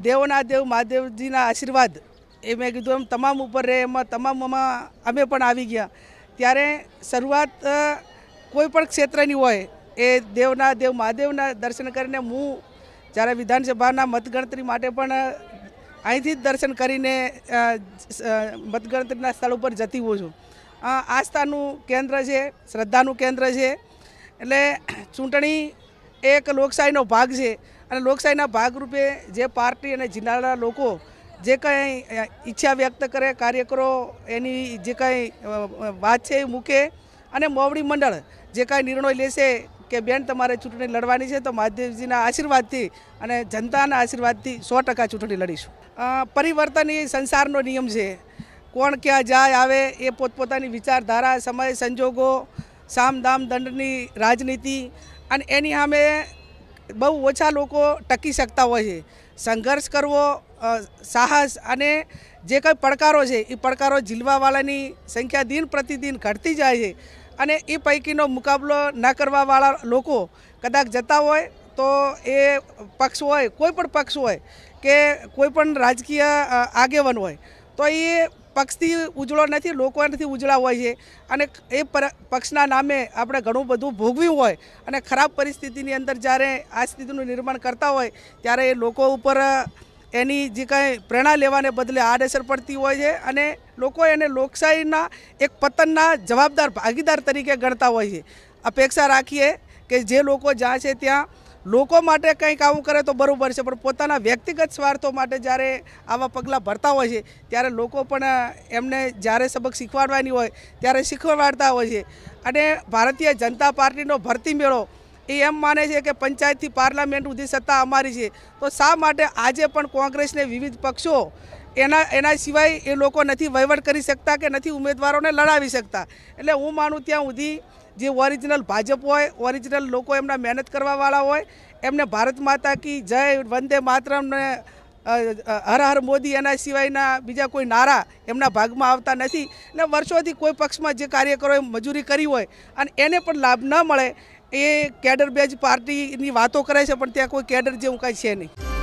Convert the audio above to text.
દેવના દેવ મહાદેવજીના આશીર્વાદ એ મેં કીધું એમ તમામ ઉપર રહે, એમાં તમામમાં અમે પણ આવી ગયા. ત્યારે શરૂઆત કોઈ પણ ક્ષેત્રની હોય એ દેવના દેવ મહાદેવના દર્શન કરીને હું જ્યારે વિધાનસભાના મતગણતરી માટે પણ અહીંથી જ દર્શન કરીને મતગણતરીના સ્થળ ઉપર જતી હોઉં છું. આસ્થાનું કેન્દ્ર છે, શ્રદ્ધાનું કેન્દ્ર છે. એટલે ચૂંટણી એક લોકશાહીનો ભાગ છે અને લોકશાહીના ભાગરૂપે જે પાર્ટી અને જિલ્લાના લોકો જે કંઈ ઈચ્છા વ્યક્ત કરે, કાર્યકરો એની જે કંઈ વાત છે એ મૂકે અને મોવડી મંડળ જે કાંઈ નિર્ણય લેશે કે બેન તમારે ચૂંટણી લડવાની છે તો મહાદેવજીના આશીર્વાદથી અને જનતાના આશીર્વાદથી 100% ચૂંટણી લડીશું. પરિવર્તન એ સંસારનો નિયમ છે. કોણ ક્યાં જાય આવે એ પોતપોતાની વિચારધારા, સમય સંજોગો, સામ દામ દંડની રાજનીતિ અને એની સામે બહુ ઓછા લોકો ટકી શકતા હોય છે. સંઘર્ષ કરવો, સાહસ અને જે કંઈ પડકારો છે એ પડકારો ઝીલવાવાળાની સંખ્યા દિન પ્રતિદિન ઘટતી જાય છે અને એ પૈકીનો મુકાબલો ન કરવાવાળા લોકો કદાચ જતા હોય તો એ પક્ષ હોય, કોઈ પણ પક્ષ હોય કે કોઈ પણ રાજકીય આગેવાન હોય તો એ પક્ષથી ઉજળો નથી, લોકોથી ઉજળા હોય છે અને એ પક્ષના નામે આપણે ઘણું બધું ભોગવ્યું હોય અને ખરાબ પરિસ્થિતિની અંદર જ્યારે આ સ્થિતિનું નિર્માણ કરતા હોય ત્યારે એ લોકો ઉપર એની જે કાંઈ પ્રેરણા લેવાને બદલે આડઅસર પડતી હોય છે અને લોકો એને લોકશાહીના એક પતનના જવાબદાર ભાગીદાર તરીકે ગણતા હોય છે. અપેક્ષા રાખીએ કે જે લોકો જ્યાં છે ત્યાં લોકો માટે કંઈક આવું કરે તો બરાબર છે, પણ પોતાના વ્યક્તિગત સ્વાર્થો માટે જ્યારે આવા પગલાં ભરતા હોય છે ત્યારે લોકો પણ એમને જ્યારે સબક શીખવાડવાની હોય ત્યારે શીખવાડતા હોય છે. અને ભારતીય જનતા પાર્ટીનો ભરતી મેળો એ એમ માને છે કે પંચાયતથી પાર્લામેન્ટ સુધી સત્તા અમારી છે, તો શા માટે આજે પણ કોંગ્રેસને વિવિધ પક્ષો એના સિવાય એ લોકો નથી વહીવટ કરી શકતા કે નથી ઉમેદવારોને લડાવી શકતા. એટલે હું માનું ત્યાં સુધી જે ઓરિજિનલ ભાજપ હોય, ઓરિજિનલ લોકો એમના મહેનત કરવાવાળા હોય, એમને ભારત માતા કી જય, વંદે માતરમ ને હર હર મોદી એના સિવાયના બીજા કોઈ નારા એમના ભાગમાં આવતા નથી. એટલે વર્ષોથી કોઈ પક્ષમાં જે કાર્યકરોએ મજૂરી કરી હોય અને એને પણ લાભ ન મળે એ કેડર બેઝ પાર્ટીની વાતો કરે છે, પણ ત્યાં કોઈ કેડર જેવું કાંઈ છે નહીં.